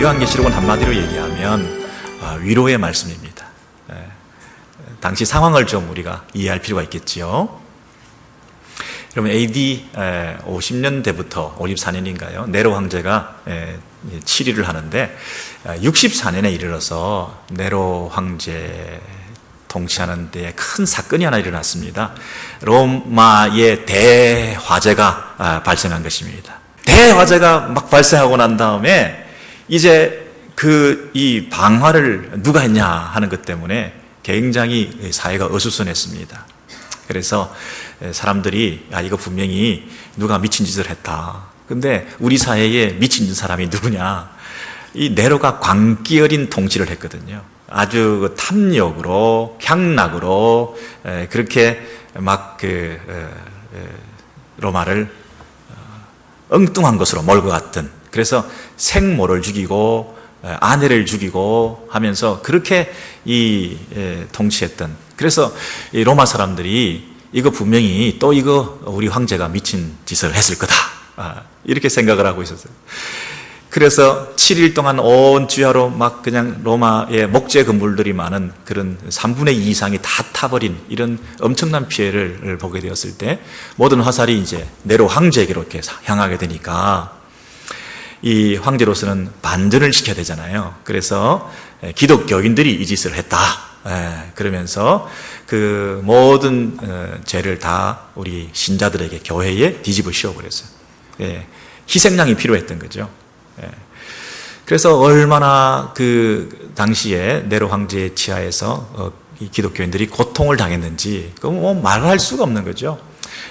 요한계시록은 한마디로 얘기하면 위로의 말씀입니다. 당시 상황을 좀 우리가 이해할 필요가 있겠지요. 그러면 AD 50년대부터 54년인가요? 네로 황제가 치리를 하는데 64년에 이르러서 네로 황제 통치하는 데에 큰 사건이 하나 일어났습니다. 로마의 대화재가 발생한 것입니다. 대화재가 막 발생하고 난 다음에 이제 이 방화를 누가 했냐 하는 것 때문에 굉장히 사회가 어수선했습니다. 그래서 사람들이 이거 분명히 누가 미친 짓을 했다. 근데 우리 사회에 미친 사람이 누구냐? 이 네로가 광기 어린 통치를 했거든요. 아주 탐욕으로 향락으로 그렇게 막 로마를 엉뚱한 것으로 몰고 갔던, 그래서 생모를 죽이고 아내를 죽이고 하면서 그렇게 통치했던, 그래서 이 로마 사람들이 이거 분명히 또 이거 우리 황제가 미친 짓을 했을 거다, 이렇게 생각을 하고 있었어요. 그래서 7일 동안 온 주야로 막 그냥 로마의 목재 건물들이 많은 그런 3분의 2 이상이 다 타버린 이런 엄청난 피해를 보게 되었을 때 모든 화살이 이제 네로 황제에게로 이렇게 향하게 되니까 이 황제로서는 반전을 시켜야 되잖아요. 그래서 기독교인들이 이 짓을 했다. 그러면서 그 모든 죄를 다 우리 신자들에게, 교회에 뒤집어 씌워버렸어요. 희생양이 필요했던 거죠. 그래서 얼마나 그 당시에 네로 황제의 치하에서 이 기독교인들이 고통을 당했는지 뭐 말할 수가 없는 거죠.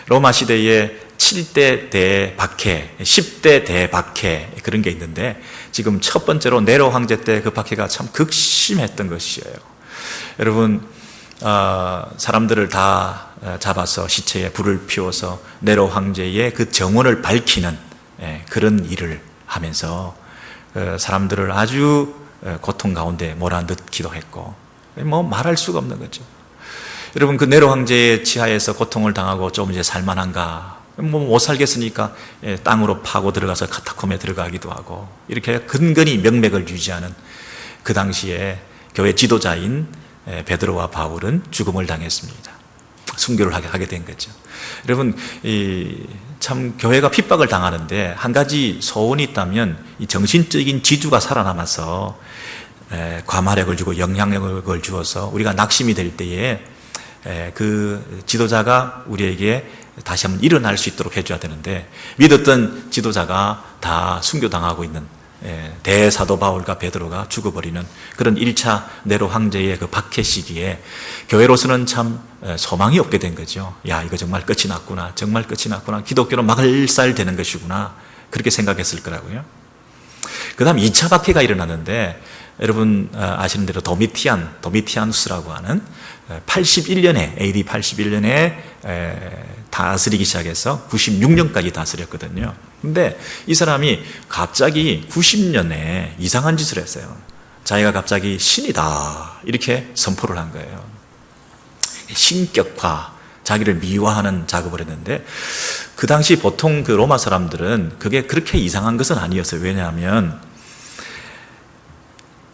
로마 시대에 7대 대박해, 10대 대박해 그런 게 있는데 지금 첫 번째로 네로 황제 때 그 박해가 참 극심했던 것이에요. 여러분, 사람들을 다 잡아서 시체에 불을 피워서 네로 황제의 그 정원을 밝히는 그런 일을 하면서 사람들을 아주 고통 가운데 몰아넣기도 했고, 뭐 말할 수가 없는 거죠. 여러분, 그 네로 황제의 치하에서 고통을 당하고 좀 이제 살만한가? 뭐 못 살겠으니까 땅으로 파고 들어가서 카타콤에 들어가기도 하고, 이렇게 근근히 명맥을 유지하는 그 당시에 교회 지도자인 베드로와 바울은 죽음을 당했습니다. 순교를 하게 된 거죠. 여러분, 참 교회가 핍박을 당하는데 한 가지 소원이 있다면 이 정신적인 지주가 살아남아서 과마력을 주고 영향력을 주어서 우리가 낙심이 될 때에 그 지도자가 우리에게 다시 한번 일어날 수 있도록 해줘야 되는데, 믿었던 지도자가 다 순교당하고 있는 대사도 바울과 베드로가 죽어버리는 그런 1차 네로 황제의 그 박해 시기에 교회로서는 참 소망이 없게 된 거죠. 야, 이거 정말 끝이 났구나, 정말 끝이 났구나, 기독교는 막을살 되는 것이구나, 그렇게 생각했을 거라고요. 그 다음 2차 박해가 일어났는데, 여러분 아시는 대로 도미티아누스라고 하는 81년에 AD 81년에 다스리기 시작해서 96년까지 다스렸거든요. 근데 이 사람이 갑자기 90년에 이상한 짓을 했어요. 자기가 갑자기 신이다 이렇게 선포를 한 거예요. 신격화, 자기를 미화하는 작업을 했는데, 그 당시 보통 그 로마 사람들은 그게 그렇게 이상한 것은 아니었어요. 왜냐하면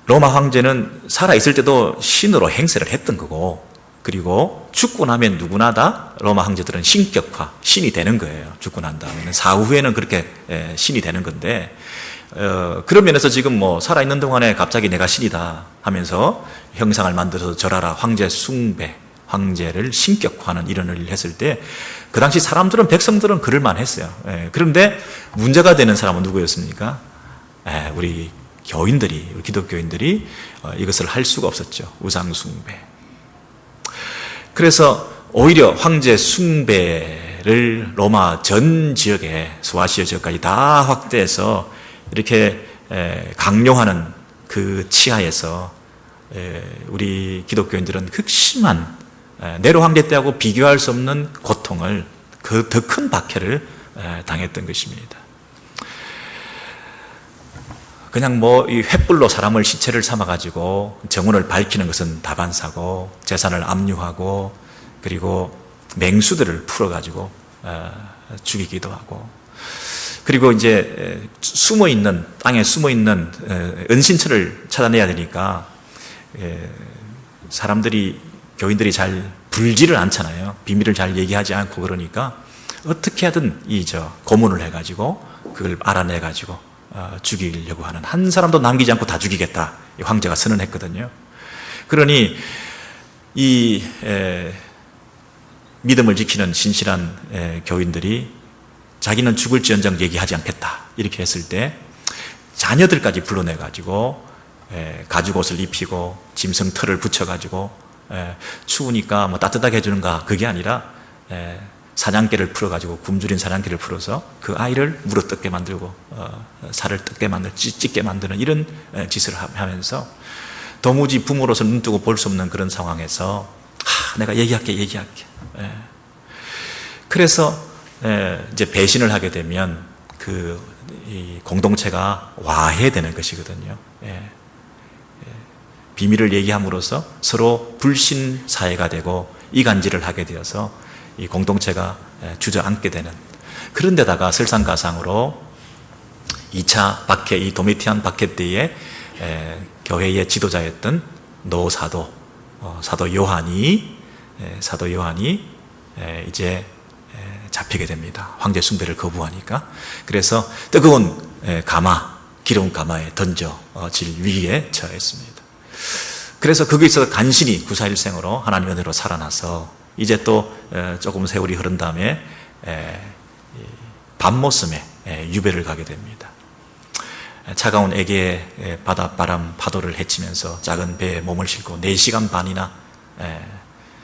로마 황제는 살아있을 때도 신으로 행세를 했던 거고, 그리고 죽고 나면 누구나 다 로마 황제들은 신격화, 신이 되는 거예요. 죽고 난 다음에는 사후에는 그렇게 신이 되는 건데, 그런 면에서 지금 뭐 살아있는 동안에 갑자기 내가 신이다 하면서 형상을 만들어서 절하라, 황제 숭배, 황제를 신격화하는 이런 일을 했을 때 그 당시 사람들은, 백성들은 그럴만 했어요. 그런데 문제가 되는 사람은 누구였습니까? 우리 교인들이, 우리 기독교인들이 이것을 할 수가 없었죠. 우상 숭배. 그래서 오히려 황제 숭배를 로마 전 지역에, 소아시아 지역까지 다 확대해서 이렇게 강요하는 그 치하에서 우리 기독교인들은 극심한 네로 황제 때하고 비교할 수 없는 고통을, 그 더 큰 박해를 당했던 것입니다. 그냥 뭐 이 횃불로 사람을 시체를 삼아가지고 정원을 밝히는 것은 다반사고, 재산을 압류하고, 그리고 맹수들을 풀어가지고 죽이기도 하고, 그리고 이제 땅에 숨어 있는 은신처를 찾아내야 되니까 교인들이 잘 불지를 않잖아요. 비밀을 잘 얘기하지 않고 그러니까 어떻게 하든 고문을 해가지고 그걸 알아내가지고 죽이려고 하는, 한 사람도 남기지 않고 다 죽이겠다, 황제가 선언했거든요. 그러니 이 믿음을 지키는 신실한 교인들이 자기는 죽을지언정 얘기하지 않겠다 이렇게 했을 때 자녀들까지 불러내가지고 가죽옷을 입히고 짐승털을 붙여가지고 추우니까 뭐 따뜻하게 해주는가, 그게 아니라 사냥개를 풀어가지고, 굶주린 사냥개를 풀어서 그 아이를 물어뜯게 만들고 살을 뜯게 만들고 찢게 만드는 이런 짓을 하면서 도무지 부모로서 눈뜨고 볼 수 없는 그런 상황에서 내가 얘기할게. 그래서 이제 배신을 하게 되면 이 공동체가 와해되는 것이거든요. 비밀을 얘기함으로써 서로 불신 사회가 되고 이간질을 하게 되어서 이 공동체가 주저앉게 되는, 그런데다가 설상가상으로 2차 박해, 이 도미티안 박해 때에 교회의 지도자였던 노사도, 사도 요한이 이제 잡히게 됩니다. 황제 숭배를 거부하니까. 그래서 뜨거운 기름 가마에 던져질 위기에 처했습니다. 그래서 거기서 간신히 구사일생으로 하나님의 은혜로 살아나서 이제 또 조금 세월이 흐른 다음에 밤모섬에 유배를 가게 됩니다. 차가운 애기의 바닷바람 파도를 헤치면서 작은 배에 몸을 싣고 4시간 반이나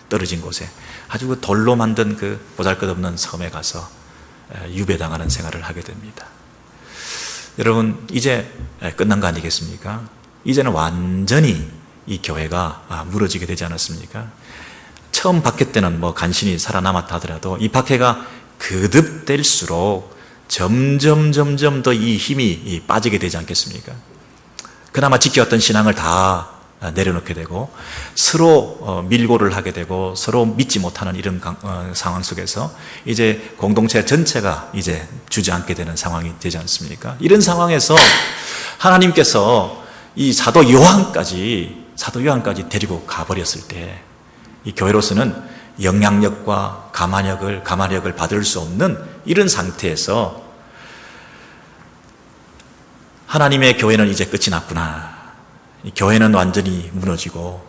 떨어진 곳에 아주 그 돌로 만든 그 보잘것없는 섬에 가서 유배당하는 생활을 하게 됩니다. 여러분, 이제 끝난 거 아니겠습니까? 이제는 완전히 이 교회가 무너지게 되지 않았습니까? 처음 박해 때는 뭐 간신히 살아남았다 하더라도 이 박해가 거듭될수록 점점 더 이 힘이 빠지게 되지 않겠습니까? 그나마 지켜왔던 신앙을 다 내려놓게 되고 서로 밀고를 하게 되고 서로 믿지 못하는 이런 상황 속에서 이제 공동체 전체가 이제 주저앉게 되는 상황이 되지 않습니까? 이런 상황에서 하나님께서 이 사도 요한까지 데리고 가버렸을 때 이 교회로서는 영향력과 가마력을 받을 수 없는 이런 상태에서 하나님의 교회는 이제 끝이 났구나. 이 교회는 완전히 무너지고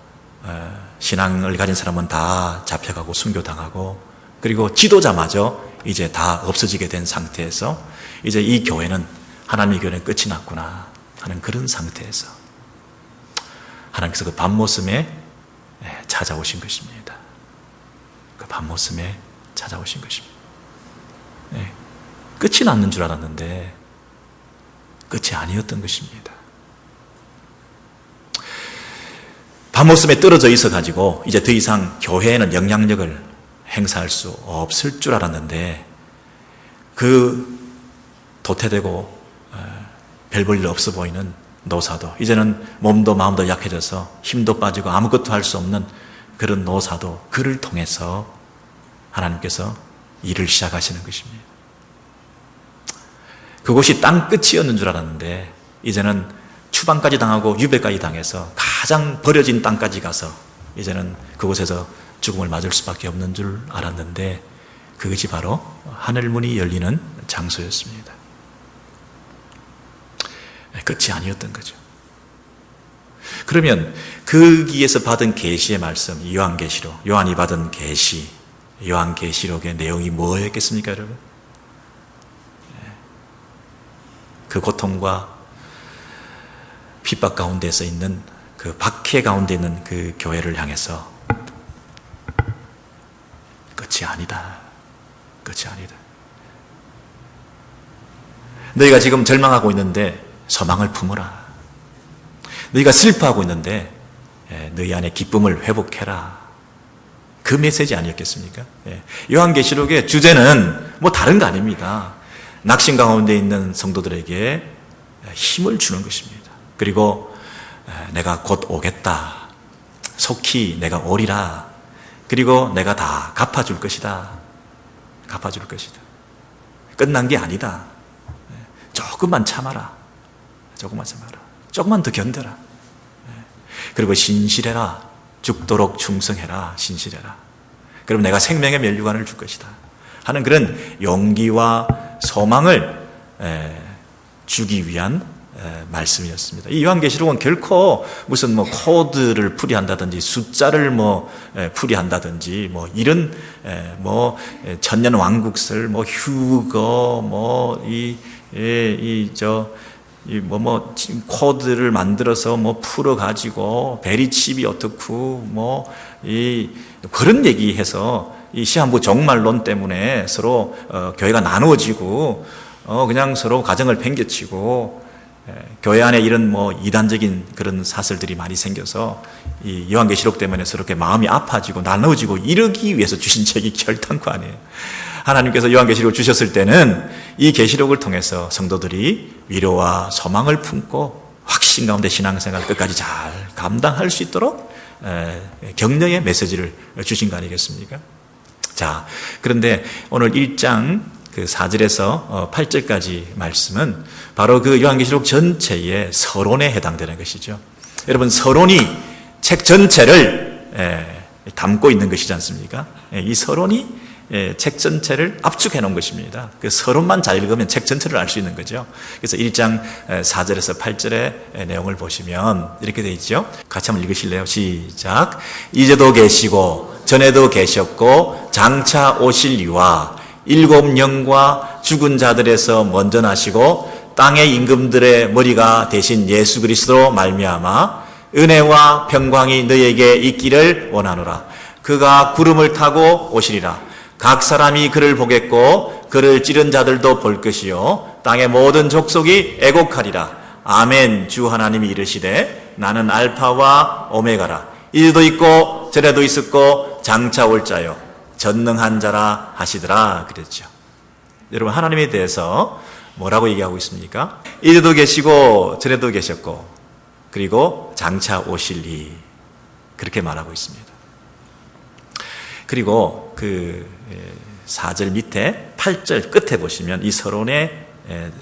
신앙을 가진 사람은 다 잡혀가고 순교당하고 그리고 지도자마저 이제 다 없어지게 된 상태에서 이제 이 교회는, 하나님의 교회는 끝이 났구나 하는 그런 상태에서 하나님께서 그 밤모섬에 찾아오신 것입니다. 그 밤모섬에 찾아오신 것입니다. 끝이 났는 줄 알았는데 끝이 아니었던 것입니다. 밤모섬에 떨어져 있어가지고 이제 더 이상 교회에는 영향력을 행사할 수 없을 줄 알았는데 그 도태되고 별 볼 일 없어 보이는 노사도, 이제는 몸도 마음도 약해져서 힘도 빠지고 아무것도 할 수 없는 그런 노사도, 그를 통해서 하나님께서 일을 시작하시는 것입니다. 그곳이 땅 끝이었는 줄 알았는데 이제는 추방까지 당하고 유배까지 당해서 가장 버려진 땅까지 가서 이제는 그곳에서 죽음을 맞을 수밖에 없는 줄 알았는데 그것이 바로 하늘문이 열리는 장소였습니다. 끝이 아니었던 거죠. 그러면 거기에서 받은 계시의 말씀, 요한이 받은 계시, 요한계시록의 내용이 뭐였겠습니까, 여러분? 그 고통과 핍박 가운데서 있는 그 박해 가운데 있는 그 교회를 향해서 끝이 아니다. 너희가 지금 절망하고 있는데 소망을 품어라. 너희가 슬퍼하고 있는데 너희 안에 기쁨을 회복해라. 그 메시지 아니었겠습니까? 요한계시록의 주제는 뭐 다른 거 아닙니다. 낙심 가운데 있는 성도들에게 힘을 주는 것입니다. 그리고 내가 곧 오겠다. 속히 내가 오리라. 그리고 내가 다 갚아줄 것이다. 끝난 게 아니다. 조금만 참아라. 조금만 참아라. 조금만 더 견뎌라. 그리고 신실해라. 죽도록 충성해라. 신실해라. 그럼 내가 생명의 면류관을 줄 것이다 하는 그런 용기와 소망을 주기 위한 말씀이었습니다. 이 요한계시록은 결코 무슨 코드를 풀이한다든지 숫자를 풀이한다든지 이런 천년 왕국설 휴거 코드를 만들어서 풀어가지고 베리칩이 어떻고 그런 얘기해서 이 시한부 종말론 때문에 서로 교회가 나누어지고 그냥 서로 가정을 팽개치고 교회 안에 이런 이단적인 그런 사설들이 많이 생겨서 이 요한계시록 때문에 서로 이렇게 마음이 아파지고 나누어지고 이러기 위해서 주신 책이 결단코 아니에요. 하나님께서 요한계시록을 주셨을 때는 이 계시록을 통해서 성도들이 위로와 소망을 품고 확신 가운데 신앙생활 끝까지 잘 감당할 수 있도록 격려의 메시지를 주신 거 아니겠습니까? 자, 그런데 오늘 1장 4절에서 8절까지 말씀은 바로 그 요한계시록 전체의 서론에 해당되는 것이죠. 여러분, 서론이 책 전체를 담고 있는 것이지 않습니까? 이 서론이 책 전체를 압축해 놓은 것입니다. 그 서론만 잘 읽으면 책 전체를 알 수 있는 거죠. 그래서 1장 4절에서 8절의 내용을 보시면 이렇게 되어 있죠. 같이 한번 읽으실래요? 시작. 이제도 계시고 전에도 계셨고 장차 오실 이와 일곱 영과 죽은 자들에서 먼저 나시고 땅의 임금들의 머리가 되신 예수 그리스도로 말미암아 은혜와 평강이 너희에게 있기를 원하노라. 그가 구름을 타고 오시리라. 각 사람이 그를 보겠고 그를 찌른 자들도 볼 것이요 땅의 모든 족속이 애곡하리라. 아멘. 주 하나님이 이르시되 나는 알파와 오메가라. 이제도 있고 전에도 있었고 장차 올 자요 전능한 자라 하시더라 그랬죠. 여러분, 하나님에 대해서 뭐라고 얘기하고 있습니까? 이제도 계시고 전에도 계셨고 그리고 장차 오실리 그렇게 말하고 있습니다. 그리고 그 4절 밑에 8절 끝에 보시면 이 서론의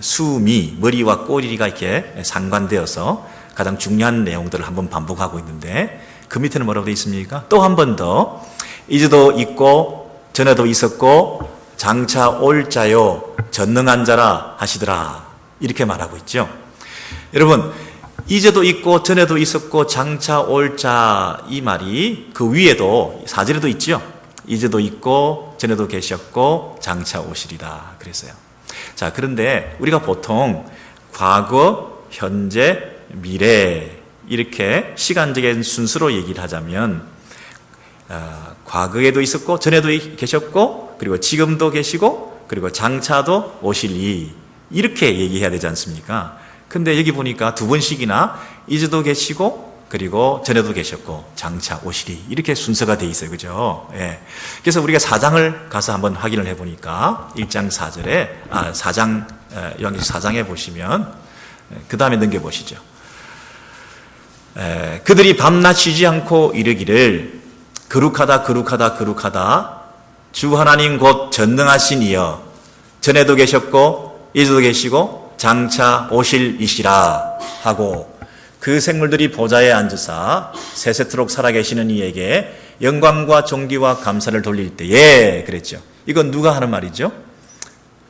수미, 머리와 꼬리가 이렇게 상관되어서 가장 중요한 내용들을 한번 반복하고 있는데 그 밑에는 뭐라고 되어 있습니까? 또 한 번 더 이제도 있고 전에도 있었고 장차 올 자요 전능한 자라 하시더라 이렇게 말하고 있죠. 여러분, 이제도 있고 전에도 있었고 장차 올 자 이 말이 그 위에도 4절에도 있죠. 이제도 있고 전에도 계셨고 장차 오시리다 그랬어요. 자, 그런데 우리가 보통 과거, 현재, 미래 이렇게 시간적인 순서로 얘기를 하자면 과거에도 있었고 전에도 계셨고 그리고 지금도 계시고 그리고 장차도 오실리 이렇게 얘기해야 되지 않습니까? 근데 여기 보니까 두 번씩이나 이제도 계시고 그리고 전에도 계셨고 장차 오시리 이렇게 순서가 돼 있어요. 그죠? 예. 그래서 우리가 4장을 가서 한번 확인을 해 보니까 1장 4절에 4장 요한계시록 4장에 보시면 그 다음에 넘겨 보시죠. 그들이 밤낮 쉬지 않고 이르기를 거룩하다 거룩하다 거룩하다 주 하나님 곧 전능하신 이여 전에도 계셨고 이제도 계시고 장차 오실 이시라 하고 그 생물들이 보좌에 앉으사 세세토록 살아계시는 이에게 영광과 존귀와 감사를 돌릴 때에 그랬죠. 이건 누가 하는 말이죠?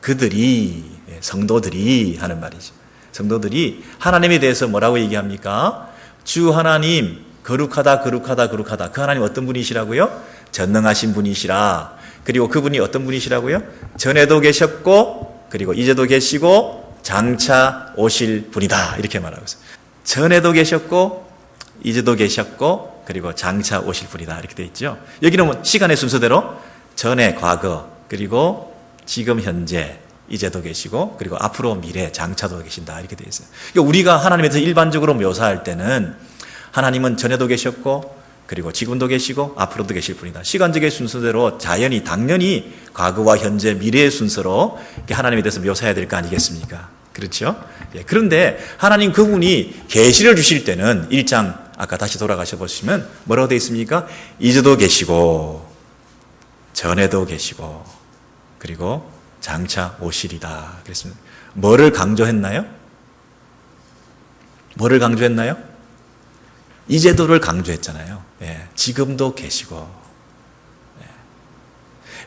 그들이 성도들이 하는 말이죠. 성도들이 하나님에 대해서 뭐라고 얘기합니까? 주 하나님 거룩하다 거룩하다 거룩하다. 그 하나님 어떤 분이시라고요? 전능하신 분이시라. 그리고 그분이 어떤 분이시라고요? 전에도 계셨고 그리고 이제도 계시고 장차 오실 분이다 이렇게 말하고 있어요. 전에도 계셨고 이제도 계셨고 그리고 장차 오실 분이다 이렇게 되어 있죠. 여기는 시간의 순서대로 전에 과거 그리고 지금 현재 이제도 계시고 그리고 앞으로 미래 장차도 계신다 이렇게 되어 있어요. 그러니까 우리가 하나님에 대해서 일반적으로 묘사할 때는 하나님은 전에도 계셨고 그리고 지금도 계시고 앞으로도 계실 분이다. 시간적인 순서대로 자연히 당연히 과거와 현재 미래의 순서로 하나님에 대해서 묘사해야 될 거 아니겠습니까? 그렇죠? 예, 그런데 하나님 그분이 계시를 주실 때는 1장 아까 다시 돌아가셔 보시면 뭐라고 되어 있습니까? 이제도 계시고 전에도 계시고 그리고 장차 오시리다 그랬습니다. 뭐를 강조했나요? 뭐를 강조했나요? 이 제도를 강조했잖아요. 예, 지금도 계시고. 예.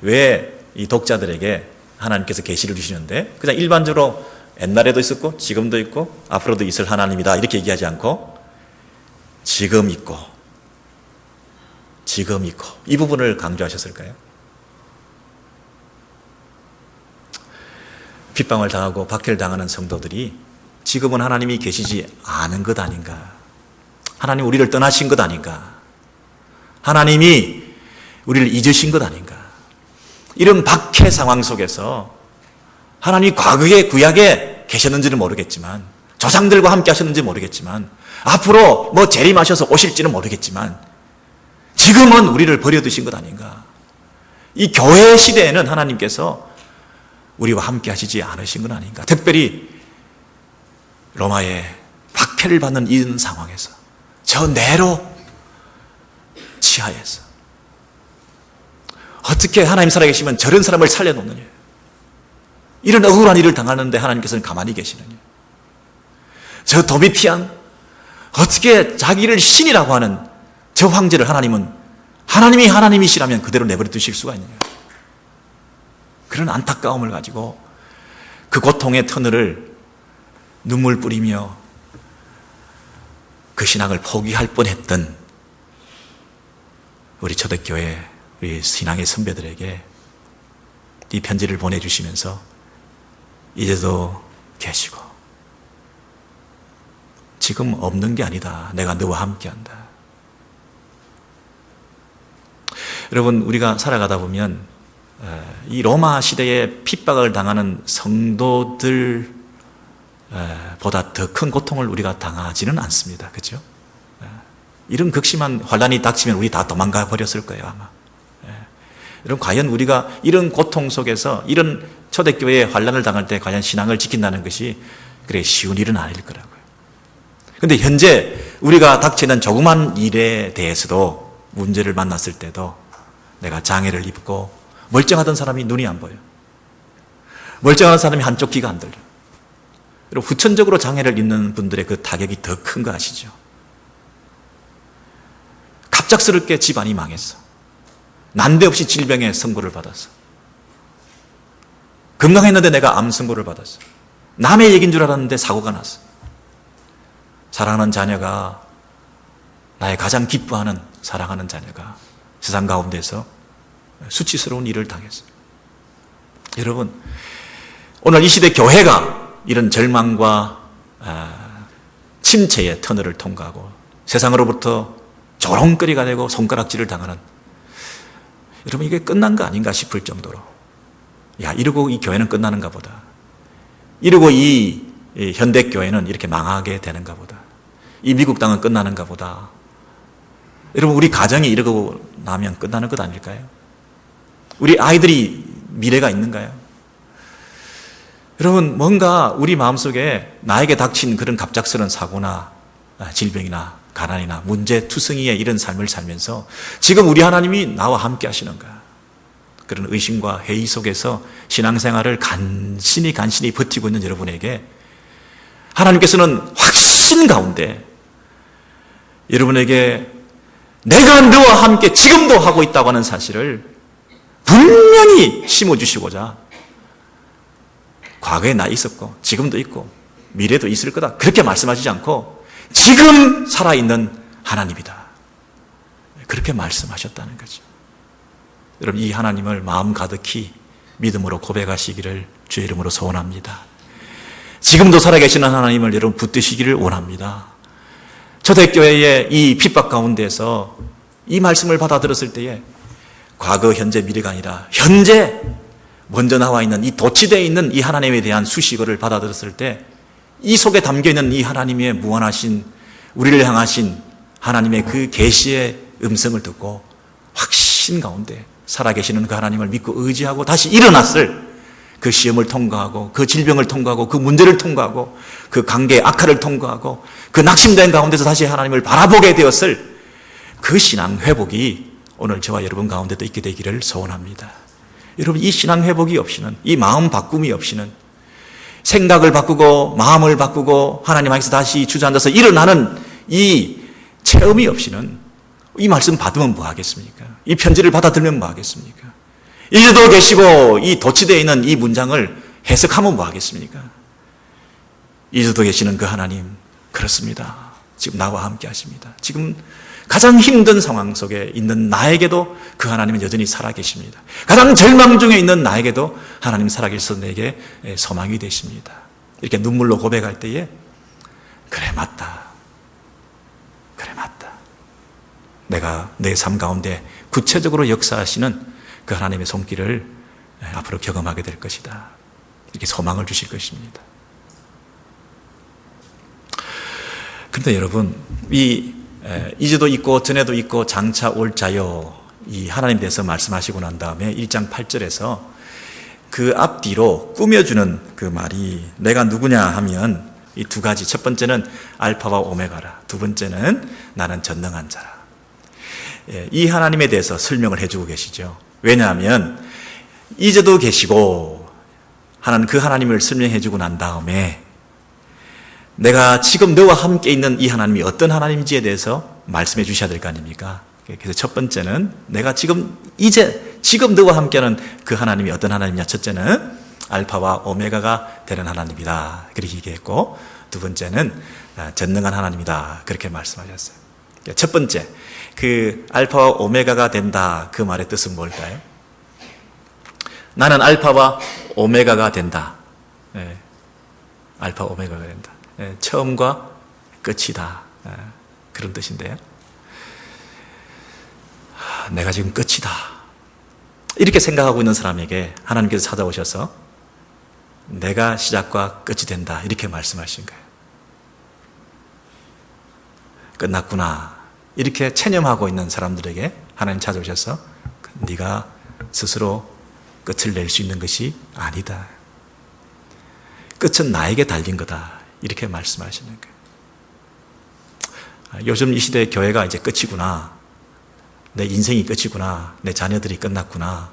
왜 이 독자들에게 하나님께서 계시를 주시는데 그냥 일반적으로 옛날에도 있었고 지금도 있고 앞으로도 있을 하나님이다 이렇게 얘기하지 않고 지금 있고 이 부분을 강조하셨을까요? 핍박을 당하고 박해를 당하는 성도들이 지금은 하나님이 계시지 않은 것 아닌가, 하나님 우리를 떠나신 것 아닌가, 하나님이 우리를 잊으신 것 아닌가, 이런 박해 상황 속에서 하나님이 과거에 구약에 계셨는지는 모르겠지만 조상들과 함께 하셨는지 모르겠지만 앞으로 뭐 재림하셔서 오실지는 모르겠지만 지금은 우리를 버려두신 것 아닌가. 이 교회 시대에는 하나님께서 우리와 함께 하시지 않으신 건 아닌가. 특별히 로마의 박해를 받는 이런 상황에서 저 네로 치하에서 어떻게 하나님 살아계시면 저런 사람을 살려놓느냐. 이런 억울한 일을 당하는데 하나님께서는 가만히 계시느냐. 저 도미티안 어떻게 자기를 신이라고 하는 저 황제를 하나님은 하나님이 하나님이시라면 그대로 내버려 두실 수가 있느냐. 그런 안타까움을 가지고 그 고통의 터널을 눈물 뿌리며 그 신앙을 포기할 뻔했던 우리 초대교회 우리 신앙의 선배들에게 이 편지를 보내주시면서 이제도 계시고 지금 없는 게 아니다. 내가 너와 함께한다. 여러분 우리가 살아가다 보면 이 로마 시대에 핍박을 당하는 성도들보다 더 큰 고통을 우리가 당하지는 않습니다. 그렇죠? 이런 극심한 환란이 닥치면 우리 다 도망가 버렸을 거예요 아마. 여러분 과연 우리가 이런 고통 속에서 이런 초대교회에 환란을 당할 때 과연 신앙을 지킨다는 것이 그래 쉬운 일은 아닐 거라고요. 그런데 현재 우리가 닥치는 조그만 일에 대해서도 문제를 만났을 때도 내가 장애를 입고 멀쩡하던 사람이 눈이 안 보여. 멀쩡한 사람이 한쪽 귀가 안 들려. 그리고 후천적으로 장애를 입는 분들의 그 타격이 더 큰 거 아시죠? 갑작스럽게 집안이 망했어. 난데없이 질병에 선고를 받았어. 건강했는데 내가 암 선고를 받았어. 남의 얘기인 줄 알았는데 사고가 났어. 사랑하는 자녀가, 나의 가장 기뻐하는 사랑하는 자녀가 세상 가운데서 수치스러운 일을 당했어요. 여러분, 오늘 이 시대 교회가 이런 절망과 침체의 터널을 통과하고 세상으로부터 조롱거리가 되고 손가락질을 당하는, 여러분 이게 끝난 거 아닌가 싶을 정도로, 야 이러고 이 교회는 끝나는가 보다, 이러고 이 현대교회는 이렇게 망하게 되는가 보다, 이 미국 땅은 끝나는가 보다. 여러분 우리 가정이 이러고 나면 끝나는 것 아닐까요? 우리 아이들이 미래가 있는가요? 여러분 뭔가 우리 마음속에 나에게 닥친 그런 갑작스러운 사고나 질병이나 가난이나 문제투성이의 이런 삶을 살면서 지금 우리 하나님이 나와 함께 하시는가, 그런 의심과 회의 속에서 신앙생활을 간신히 버티고 있는 여러분에게 하나님께서는 확신 가운데 여러분에게 내가 너와 함께 지금도 하고 있다고 하는 사실을 분명히 심어주시고자, 과거에 나 있었고 지금도 있고 미래도 있을 거다 그렇게 말씀하시지 않고 지금 살아있는 하나님이다 그렇게 말씀하셨다는 거죠. 여러분 이 하나님을 마음 가득히 믿음으로 고백하시기를 주의 이름으로 소원합니다. 지금도 살아계시는 하나님을 여러분 붙드시기를 원합니다. 초대교회의 이 핍박 가운데서 이 말씀을 받아들었을 때에 과거, 현재, 미래가 아니라 현재 먼저 나와 있는 이 도취되어 있는 이 하나님에 대한 수식어를 받아들였을 때 이 속에 담겨있는 이 하나님의 무한하신, 우리를 향하신 하나님의 그 계시의 음성을 듣고 확신 가운데 살아계시는 그 하나님을 믿고 의지하고 다시 일어났을 그 시험을 통과하고 그 질병을 통과하고 그 문제를 통과하고 그 관계의 악화를 통과하고 그 낙심된 가운데서 다시 하나님을 바라보게 되었을 그 신앙 회복이 오늘 저와 여러분 가운데도 있게 되기를 소원합니다. 여러분, 이 신앙 회복이 없이는, 이 마음 바꿈이 없이는, 생각을 바꾸고 마음을 바꾸고 하나님 안에서 다시 주저앉아서 일어나는 이 체험이 없이는 이 말씀 받으면 뭐 하겠습니까? 이 편지를 받아들면 뭐 하겠습니까? 이제도 계시고 이 도치되어 있는 이 문장을 해석하면 뭐 하겠습니까? 이제도 계시는 그 하나님, 그렇습니다. 지금 나와 함께 하십니다. 지금 가장 힘든 상황 속에 있는 나에게도 그 하나님은 여전히 살아계십니다. 가장 절망 중에 있는 나에게도 하나님 살아계셔서 내게 소망이 되십니다. 이렇게 눈물로 고백할 때에 그래 맞다. 그래 맞다. 내가 내 삶 가운데 구체적으로 역사하시는 그 하나님의 손길을 앞으로 경험하게 될 것이다. 이렇게 소망을 주실 것입니다. 그런데 여러분, 이제도 있고 전에도 있고 장차 올 자요, 이 하나님에 대해서 말씀하시고 난 다음에 1장 8절에서 그 앞뒤로 꾸며주는 그 말이 내가 누구냐 하면 이 두 가지, 첫 번째는 알파와 오메가라, 두 번째는 나는 전능한 자라. 이 하나님에 대해서 설명을 해주고 계시죠. 왜냐하면 이제도 계시고 하나님, 그 하나님을 설명해주고 난 다음에 내가 지금 너와 함께 있는 이 하나님이 어떤 하나님인지에 대해서 말씀해 주셔야 될 거 아닙니까? 그래서 첫 번째는 내가 지금 너와 함께하는 그 하나님이 어떤 하나님이냐. 첫째는 알파와 오메가가 되는 하나님이다, 그렇게 얘기했고, 두 번째는 전능한 하나님이다, 그렇게 말씀하셨어요. 첫 번째, 그 알파와 오메가가 된다, 그 말의 뜻은 뭘까요? 나는 알파와 오메가가 된다. 알파 오메가가 된다. 처음과 끝이다, 그런 뜻인데요. 내가 지금 끝이다, 이렇게 생각하고 있는 사람에게 하나님께서 찾아오셔서 내가 시작과 끝이 된다, 이렇게 말씀하신 거예요. 끝났구나, 이렇게 체념하고 있는 사람들에게 하나님 찾아오셔서 네가 스스로 끝을 낼 수 있는 것이 아니다, 끝은 나에게 달린 거다, 이렇게 말씀하시는 거예요. 요즘 이 시대의 교회가 이제 끝이구나, 내 인생이 끝이구나, 내 자녀들이 끝났구나,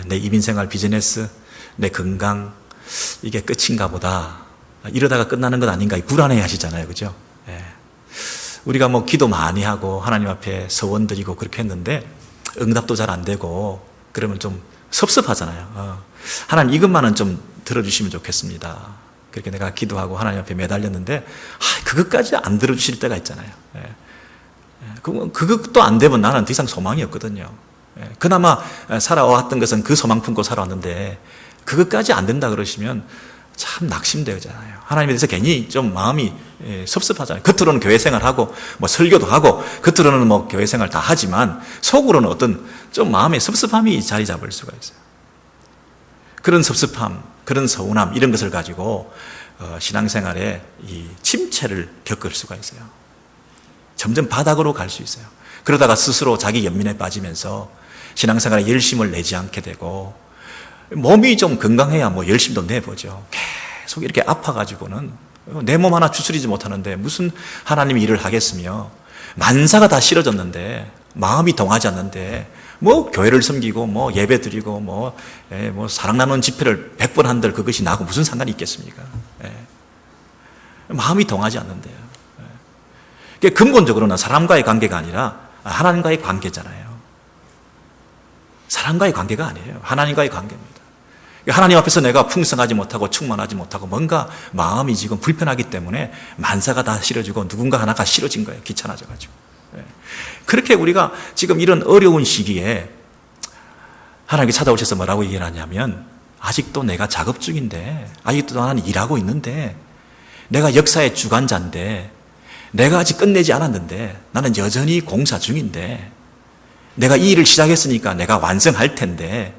내 이민생활, 비즈니스, 내 건강, 이게 끝인가 보다, 이러다가 끝나는 것 아닌가 불안해 하시잖아요. 그죠? 우리가 뭐 기도 많이 하고 하나님 앞에 서원 드리고 그렇게 했는데 응답도 잘 안 되고 그러면 좀 섭섭하잖아요. 하나님, 이것만은 좀 들어주시면 좋겠습니다. 그렇게 내가 기도하고 하나님 앞에 매달렸는데 그것까지 안 들어주실 때가 있잖아요. 그것도 안 되면 나는 더 이상 소망이 없거든요. 그나마 살아왔던 것은 그 소망 품고 살아왔는데 그것까지 안 된다 그러시면 참 낙심되잖아요. 하나님에 대해서 괜히 좀 마음이 섭섭하잖아요. 겉으로는 교회 생활하고 뭐 설교도 하고 겉으로는 뭐 교회 생활 다 하지만 속으로는 어떤 좀 마음의 섭섭함이 자리 잡을 수가 있어요. 그런 섭섭함, 그런 서운함, 이런 것을 가지고 신앙생활에 이 침체를 겪을 수가 있어요. 점점 바닥으로 갈 수 있어요. 그러다가 스스로 자기 연민에 빠지면서 신앙생활에 열심을 내지 않게 되고, 몸이 좀 건강해야 뭐 열심도 내보죠. 계속 이렇게 아파가지고는 내 몸 하나 추스리지 못하는데 무슨 하나님이 일을 하겠으며, 만사가 다 싫어졌는데, 마음이 동하지 않는데 뭐 교회를 섬기고 뭐 예배 드리고 뭐 사랑 나누는 집회를 100번 한들 그것이 나하고 무슨 상관이 있겠습니까? 마음이 동하지 않는데요. 근본적으로는 사람과의 관계가 아니라 하나님과의 관계잖아요. 사람과의 관계가 아니에요. 하나님과의 관계입니다. 하나님 앞에서 내가 풍성하지 못하고 충만하지 못하고 뭔가 마음이 지금 불편하기 때문에 만사가 다 싫어지고 누군가 하나가 싫어진 거예요. 귀찮아져가지고. 그렇게 우리가 지금 이런 어려운 시기에 하나님께 찾아오셔서 뭐라고 얘기하냐면, 아직도 내가 작업 중인데, 아직도 나는 일하고 있는데, 내가 역사의 주관자인데, 내가 아직 끝내지 않았는데, 나는 여전히 공사 중인데, 내가 이 일을 시작했으니까 내가 완성할 텐데,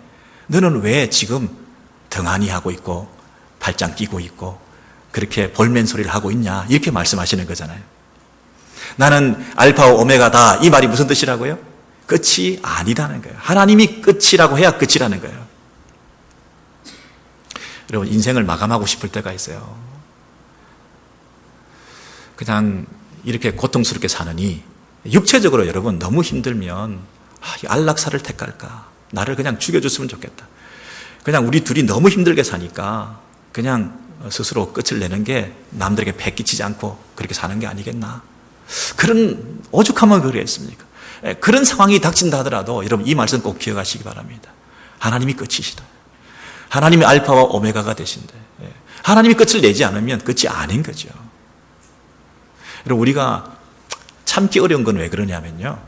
너는 왜 지금 등한히 하고 있고 팔짱 끼고 있고 그렇게 볼멘 소리를 하고 있냐, 이렇게 말씀하시는 거잖아요. 나는 알파와 오메가다, 이 말이 무슨 뜻이라고요? 끝이 아니라는 거예요. 하나님이 끝이라고 해야 끝이라는 거예요. 여러분, 인생을 마감하고 싶을 때가 있어요. 그냥 이렇게 고통스럽게 사느니, 육체적으로 여러분 너무 힘들면 안락사를 택할까, 나를 그냥 죽여줬으면 좋겠다. 그냥 우리 둘이 너무 힘들게 사니까 그냥 스스로 끝을 내는 게 남들에게 패기치지 않고 그렇게 사는 게 아니겠나. 그런 오죽하면 그러겠습니까? 그런 상황이 닥친다 하더라도 여러분 이 말씀 꼭 기억하시기 바랍니다. 하나님이 끝이시다. 하나님이 알파와 오메가가 되신데 하나님이 끝을 내지 않으면 끝이 아닌 거죠. 여러분 우리가 참기 어려운 건 왜 그러냐면요.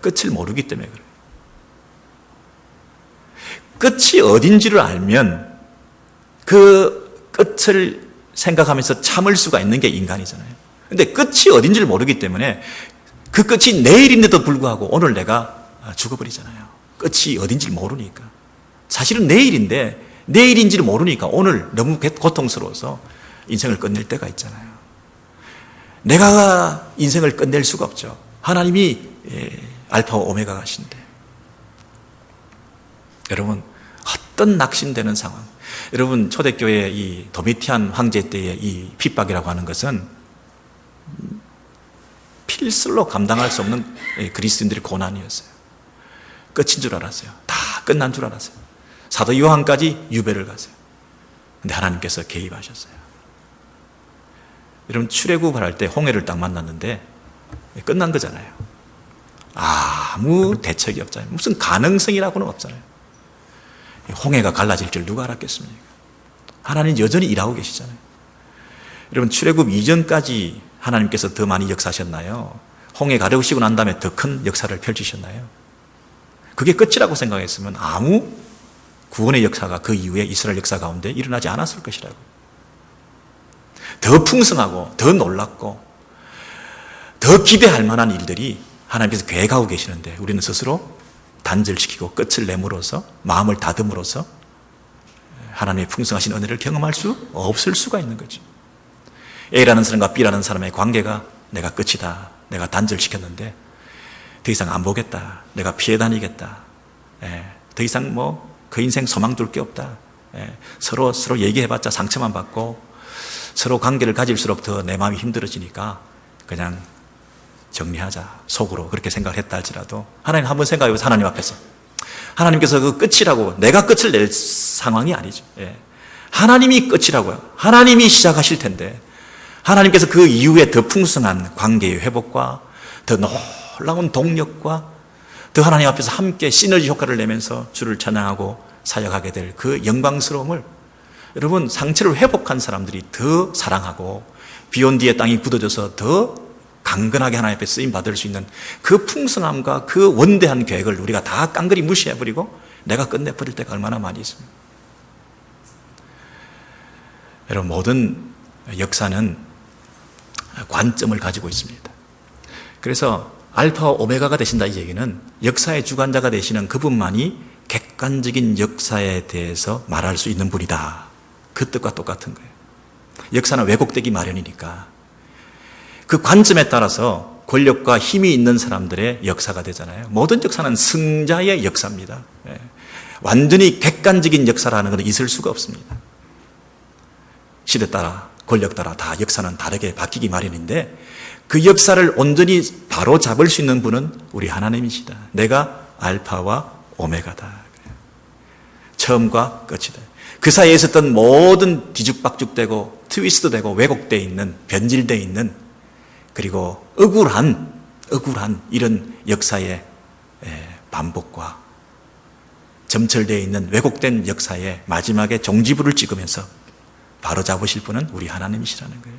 끝을 모르기 때문에 그래요. 끝이 어딘지를 알면 그 끝을 생각하면서 참을 수가 있는 게 인간이잖아요. 근데 끝이 어딘지를 모르기 때문에 그 끝이 내일인데도 불구하고 오늘 내가 죽어버리잖아요. 끝이 어딘지를 모르니까. 사실은 내일인데 내일인지를 모르니까 오늘 너무 고통스러워서 인생을 끝낼 때가 있잖아요. 내가 인생을 끝낼 수가 없죠. 하나님이 알파와 오메가가 신데. 여러분 어떤 낙심되는 상황. 여러분 초대교회 이 도미티안 황제 때의 이 핍박이라고 하는 것은 필슬로 감당할 수 없는 그리스도인들의 고난이었어요. 끝인 줄 알았어요. 다 끝난 줄 알았어요. 사도 요한까지 유배를 갔어요. 근데 하나님께서 개입하셨어요. 여러분 출애굽을 할 때 홍해를 딱 만났는데 끝난 거잖아요. 아무 대책이 없잖아요. 무슨 가능성이라고는 없잖아요. 홍해가 갈라질 줄 누가 알았겠습니까? 하나님 여전히 일하고 계시잖아요. 여러분 출애굽 이전까지 하나님께서 더 많이 역사하셨나요? 홍해 가르시고 난 다음에 더 큰 역사를 펼치셨나요? 그게 끝이라고 생각했으면 아무 구원의 역사가 그 이후에 이스라엘 역사 가운데 일어나지 않았을 것이라고. 더 풍성하고 더 놀랍고 더 기대할 만한 일들이 하나님께서 계획하고 계시는데 우리는 스스로 단절시키고 끝을 내므로써 마음을 다듬으로써 하나님의 풍성하신 은혜를 경험할 수 없을 수가 있는 거죠. A라는 사람과 B라는 사람의 관계가 내가 끝이다. 내가 단절시켰는데 더 이상 안 보겠다. 내가 피해 다니겠다. 더 이상 그 인생 소망 둘 게 없다. 서로 얘기해봤자 상처만 받고 서로 관계를 가질수록 더 내 마음이 힘들어지니까 그냥 정리하자. 속으로 그렇게 생각을 했다 할지라도 하나님 한번 생각해보세요. 하나님 앞에서. 하나님께서 그 끝이라고 내가 끝을 낼 상황이 아니죠. 하나님이 끝이라고요. 하나님이 시작하실 텐데 하나님께서 그 이후에 더 풍성한 관계의 회복과 더 놀라운 동력과 더 하나님 앞에서 함께 시너지 효과를 내면서 주를 찬양하고 사역하게 될 그 영광스러움을 여러분 상처를 회복한 사람들이 더 사랑하고 비온 뒤에 땅이 굳어져서 더 강건하게 하나님 앞에 쓰임 받을 수 있는 그 풍성함과 그 원대한 계획을 우리가 다 깡그리 무시해버리고 내가 끝내버릴 때가 얼마나 많이 있습니다. 여러분 모든 역사는 관점을 가지고 있습니다. 그래서 알파와 오메가가 되신다 이 얘기는 역사의 주관자가 되시는 그분만이 객관적인 역사에 대해서 말할 수 있는 분이다. 그 뜻과 똑같은 거예요. 역사는 왜곡되기 마련이니까 그 관점에 따라서 권력과 힘이 있는 사람들의 역사가 되잖아요. 모든 역사는 승자의 역사입니다. 완전히 객관적인 역사라는 것은 있을 수가 없습니다. 시대 따라 권력 따라 다 역사는 다르게 바뀌기 마련인데 그 역사를 온전히 바로 잡을 수 있는 분은 우리 하나님이시다. 내가 알파와 오메가다. 처음과 끝이다. 그 사이에 있었던 모든 뒤죽박죽되고 트위스트되고 왜곡되어 있는 변질되어 있는 그리고 억울한 이런 역사의 반복과 점철되어 있는 왜곡된 역사의 마지막에 종지부를 찍으면서 바로 잡으실 분은 우리 하나님이시라는 거예요.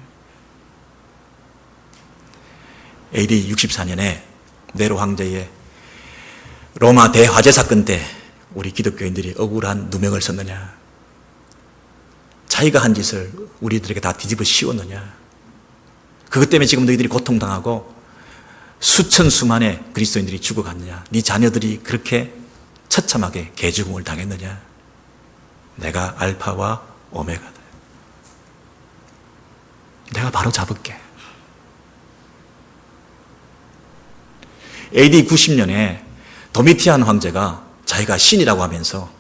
AD 64년에 네로 황제의 로마 대화재 사건 때 우리 기독교인들이 억울한 누명을 썼느냐? 자기가 한 짓을 우리들에게 다 뒤집어 씌웠느냐? 그것 때문에 지금 너희들이 고통당하고 수천 수만의 그리스도인들이 죽어갔느냐? 네 자녀들이 그렇게 처참하게 개죽음을 당했느냐? 내가 알파와 오메가다. 내가 바로 잡을게. AD 90년에 도미티안 황제가 자기가 신이라고 하면서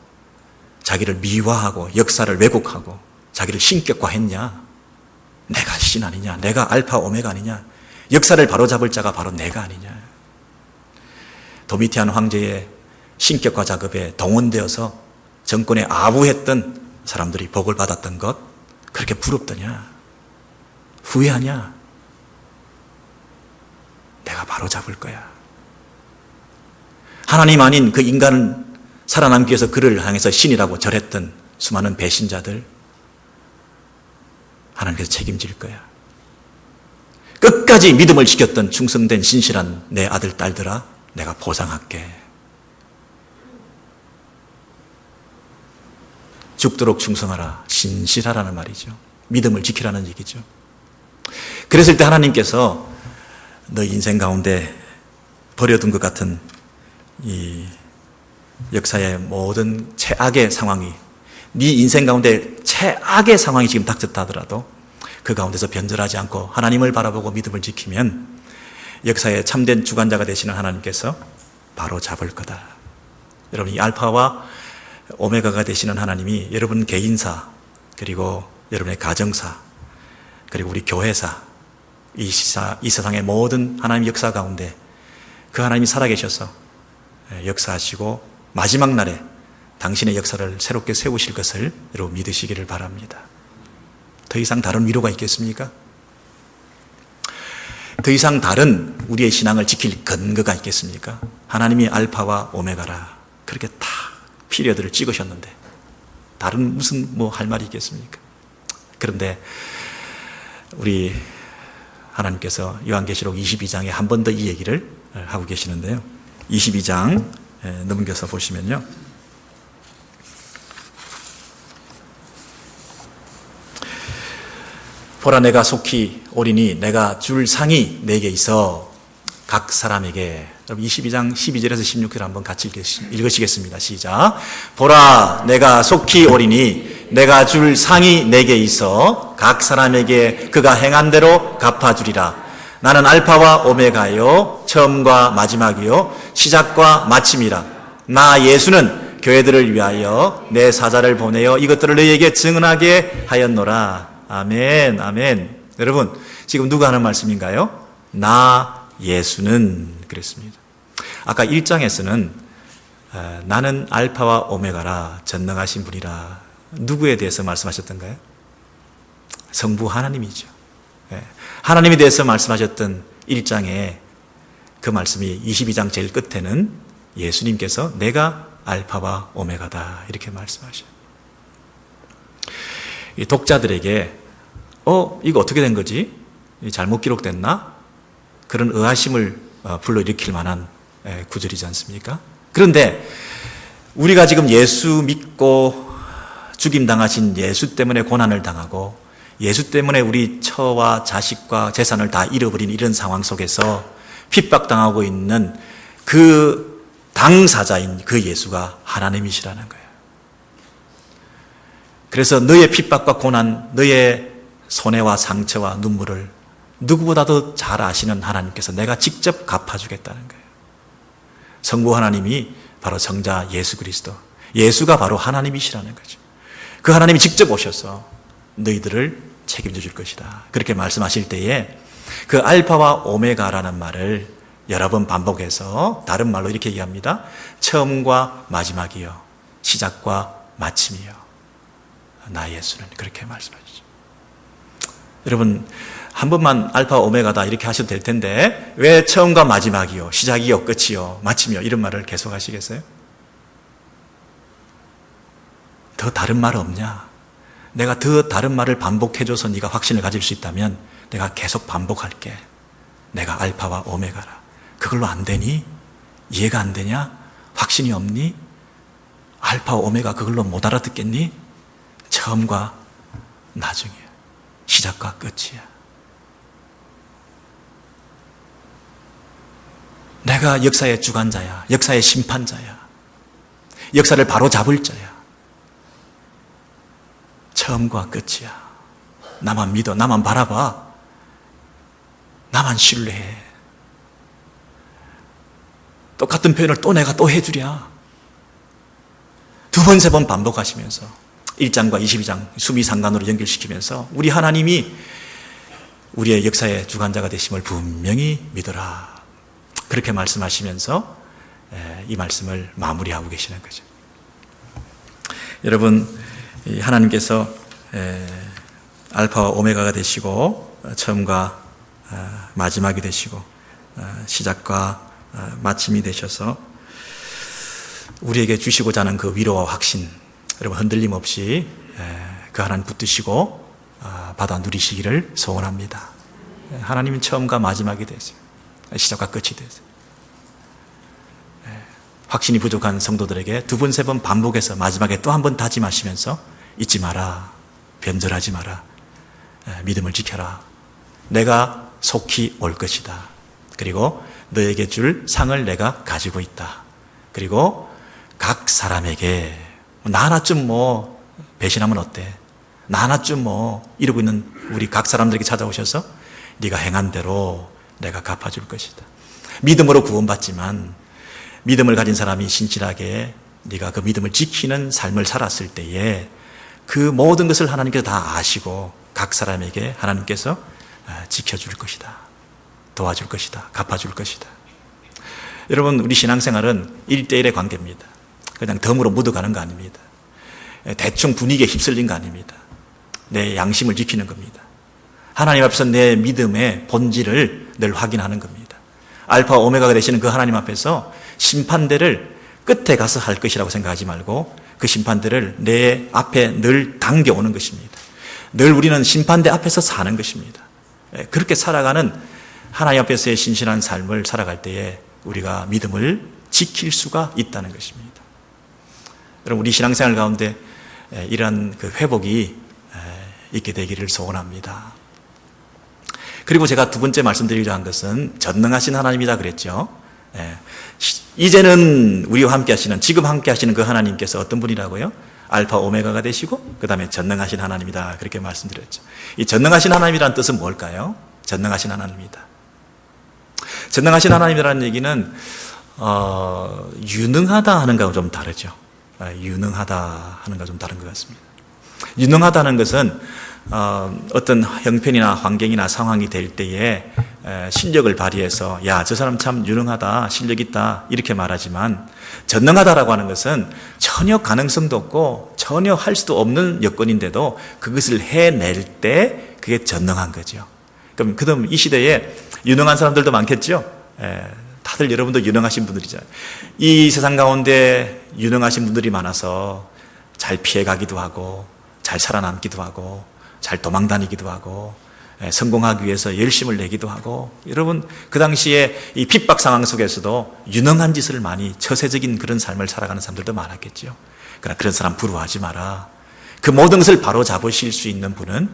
자기를 미화하고 역사를 왜곡하고 자기를 신격화했냐? 내가 신 아니냐? 내가 알파 오메가 아니냐? 역사를 바로잡을 자가 바로 내가 아니냐? 도미티안 황제의 신격화 작업에 동원되어서 정권에 아부했던 사람들이 복을 받았던 것, 그렇게 부럽더냐? 후회하냐? 내가 바로 잡을 거야. 하나님 아닌 그 인간은 살아남기 위해서 그를 향해서 신이라고 절했던 수많은 배신자들, 하나님께서 책임질 거야. 끝까지 믿음을 지켰던 충성된 신실한 내 아들, 딸들아, 내가 보상할게. 죽도록 충성하라, 신실하라는 말이죠. 믿음을 지키라는 얘기죠. 그랬을 때 하나님께서 너 인생 가운데 버려둔 것 같은 이 역사의 모든 최악의 상황이, 네 인생 가운데 최악의 상황이 지금 닥쳤다 하더라도 그 가운데서 변절하지 않고 하나님을 바라보고 믿음을 지키면 역사의 참된 주관자가 되시는 하나님께서 바로 잡을 거다. 여러분, 이 알파와 오메가가 되시는 하나님이 여러분 개인사, 그리고 여러분의 가정사, 그리고 우리 교회사, 이 세상의 모든 하나님 역사 가운데 그 하나님이 살아계셔서 역사하시고 마지막 날에 당신의 역사를 새롭게 세우실 것을 여러분 믿으시기를 바랍니다. 더 이상 다른 위로가 있겠습니까? 더 이상 다른 우리의 신앙을 지킬 근거가 있겠습니까? 하나님이 알파와 오메가라, 그렇게 다 피리어드를 찍으셨는데 다른 무슨 할 말이 있겠습니까? 그런데 우리 하나님께서 요한계시록 22장에 한 번 더 이 얘기를 하고 계시는데요. 22장 넘겨서 보시면요. 보라, 내가 속히 오리니 내가 줄 상이 내게 있어 각 사람에게. 여러분 22장 12절에서 16절 한번 같이 읽으시겠습니다. 시작. 보라, 내가 속히 오리니 내가 줄 상이 내게 있어 각 사람에게 그가 행한 대로 갚아주리라. 나는 알파와 오메가요, 처음과 마지막이요, 시작과 마침이라. 나 예수는 교회들을 위하여 내 사자를 보내어 이것들을 너희에게 증언하게 하였노라. 아멘, 아멘. 여러분, 지금 누가 하는 말씀인가요? 나 예수는 그랬습니다. 아까 1장에서는 나는 알파와 오메가라, 전능하신 분이라. 누구에 대해서 말씀하셨던가요? 성부 하나님이죠. 하나님에 대해서 말씀하셨던 1장에 그 말씀이 22장 제일 끝에는 예수님께서 내가 알파와 오메가다 이렇게 말씀하셔요. 이 독자들에게 이거 어떻게 된 거지? 잘못 기록됐나? 그런 의아심을 불러일으킬 만한 구절이지 않습니까? 그런데 우리가 지금 예수 믿고 죽임당하신 예수 때문에 고난을 당하고 예수 때문에 우리 처와 자식과 재산을 다 잃어버린 이런 상황 속에서 핍박당하고 있는 그 당사자인 그 예수가 하나님이시라는 거예요. 그래서 너의 핍박과 고난, 너의 손해와 상처와 눈물을 누구보다도 잘 아시는 하나님께서 내가 직접 갚아주겠다는 거예요. 성부 하나님이 바로 성자 예수 그리스도, 예수가 바로 하나님이시라는 거죠. 그 하나님이 직접 오셔서 너희들을 책임져 줄 것이다. 그렇게 말씀하실 때에 그 알파와 오메가라는 말을 여러 번 반복해서 다른 말로 이렇게 얘기합니다. 처음과 마지막이요, 시작과 마침이요, 나 예수는 그렇게 말씀하시죠. 여러분, 한 번만 알파 오메가다 이렇게 하셔도 될 텐데 왜 처음과 마지막이요, 시작이요, 끝이요, 마침이요 이런 말을 계속 하시겠어요? 더 다른 말 없냐? 내가 더 다른 말을 반복해줘서 네가 확신을 가질 수 있다면 내가 계속 반복할게. 내가 알파와 오메가라. 그걸로 안 되니? 이해가 안 되냐? 확신이 없니? 알파와 오메가 그걸로 못 알아듣겠니? 처음과 나중이야. 시작과 끝이야. 내가 역사의 주관자야. 역사의 심판자야. 역사를 바로 잡을 자야. 처음과 끝이야. 나만 믿어. 나만 바라봐. 나만 신뢰해. 똑같은 표현을 또 내가 또 해주랴. 두 번, 세 번 반복하시면서 1장과 22장 수미상관으로 연결시키면서 우리 하나님이 우리의 역사의 주관자가 되심을 분명히 믿어라. 그렇게 말씀하시면서 이 말씀을 마무리하고 계시는 거죠. 여러분, 하나님께서 알파와 오메가가 되시고 처음과 마지막이 되시고 시작과 마침이 되셔서 우리에게 주시고자 하는 그 위로와 확신, 여러분 흔들림 없이 그 하나님 붙드시고 받아 누리시기를 소원합니다. 하나님은 처음과 마지막이 되세요. 시작과 끝이 되세요. 확신이 부족한 성도들에게 두 번, 세 번 반복해서 마지막에 또 한 번 다짐하시면서 잊지 마라, 변절하지 마라, 믿음을 지켜라, 내가 속히 올 것이다, 그리고 너에게 줄 상을 내가 가지고 있다, 그리고 각 사람에게 나 하나쯤 배신하면 어때, 나 하나쯤 이러고 있는 우리 각 사람들에게 찾아오셔서 네가 행한 대로 내가 갚아줄 것이다. 믿음으로 구원받지만 믿음을 가진 사람이 신실하게 네가 그 믿음을 지키는 삶을 살았을 때에 그 모든 것을 하나님께서 다 아시고 각 사람에게 하나님께서 지켜줄 것이다, 도와줄 것이다, 갚아줄 것이다. 여러분, 우리 신앙생활은 1대1의 관계입니다. 그냥 덤으로 묻어가는 거 아닙니다. 대충 분위기에 휩쓸린 거 아닙니다. 내 양심을 지키는 겁니다. 하나님 앞에서 내 믿음의 본질을 늘 확인하는 겁니다. 알파 오메가가 되시는 그 하나님 앞에서 심판대를 끝에 가서 할 것이라고 생각하지 말고 그 심판대를 내 앞에 늘 당겨오는 것입니다. 늘 우리는 심판대 앞에서 사는 것입니다. 그렇게 살아가는 하나님 앞에서의 신실한 삶을 살아갈 때에 우리가 믿음을 지킬 수가 있다는 것입니다. 여러분, 우리 신앙생활 가운데 이러한 그 회복이 있게 되기를 소원합니다. 그리고 제가 두 번째 말씀드리려 한 것은 전능하신 하나님이다 그랬죠. 이제는 우리와 함께 하시는, 지금 함께 하시는 그 하나님께서 어떤 분이라고요? 알파 오메가가 되시고 그 다음에 전능하신 하나님이다, 그렇게 말씀드렸죠. 이 전능하신 하나님이라는 뜻은 뭘까요? 전능하신 하나님이다. 전능하신 하나님이라는 얘기는 유능하다 하는 거하고 좀 다르죠. 유능하다 하는 거와 좀 다른 것 같습니다. 유능하다는 것은 어떤 형편이나 환경이나 상황이 될 때에 실력을 발휘해서 야, 저 사람 참 유능하다, 실력 있다, 이렇게 말하지만 전능하다라고 하는 것은 전혀 가능성도 없고 전혀 할 수도 없는 여건인데도 그것을 해낼 때 그게 전능한 거죠. 그럼 이 시대에 유능한 사람들도 많겠죠. 다들 여러분도 유능하신 분들이잖아요. 이 세상 가운데 유능하신 분들이 많아서 잘 피해가기도 하고 잘 살아남기도 하고 잘 도망다니기도 하고 성공하기 위해서 열심을 내기도 하고, 여러분 그 당시에 이 핍박 상황 속에서도 유능한 짓을 많이, 처세적인 그런 삶을 살아가는 사람들도 많았겠죠. 그러나 그런 사람 부러워하지 마라. 그 모든 것을 바로 잡으실 수 있는 분은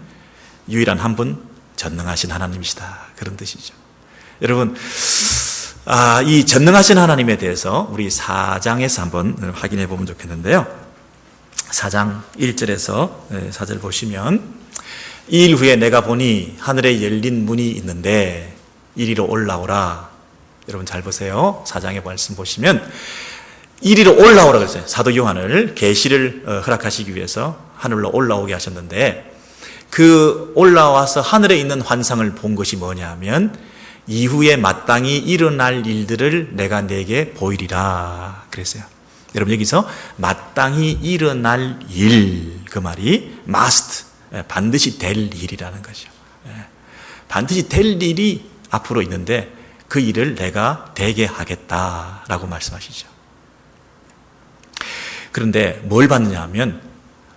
유일한 한 분, 전능하신 하나님이시다, 그런 뜻이죠. 여러분, 이 전능하신 하나님에 대해서 우리 4장에서 한번 확인해 보면 좋겠는데요. 4장 1절에서 4절 보시면, 이 일 후에 내가 보니 하늘에 열린 문이 있는데 이리로 올라오라. 여러분 잘 보세요. 4장의 말씀 보시면 이리로 올라오라 그랬어요. 사도 요한을 계시를 허락하시기 위해서 하늘로 올라오게 하셨는데, 그 올라와서 하늘에 있는 환상을 본 것이 뭐냐 하면 이후에 마땅히 일어날 일들을 내가 내게 보이리라 그랬어요. 여러분, 여기서 마땅히 일어날 일, 그 말이 must, 반드시 될 일이라는 거죠. 반드시 될 일이 앞으로 있는데 그 일을 내가 되게 하겠다라고 말씀하시죠. 그런데 뭘 봤느냐 하면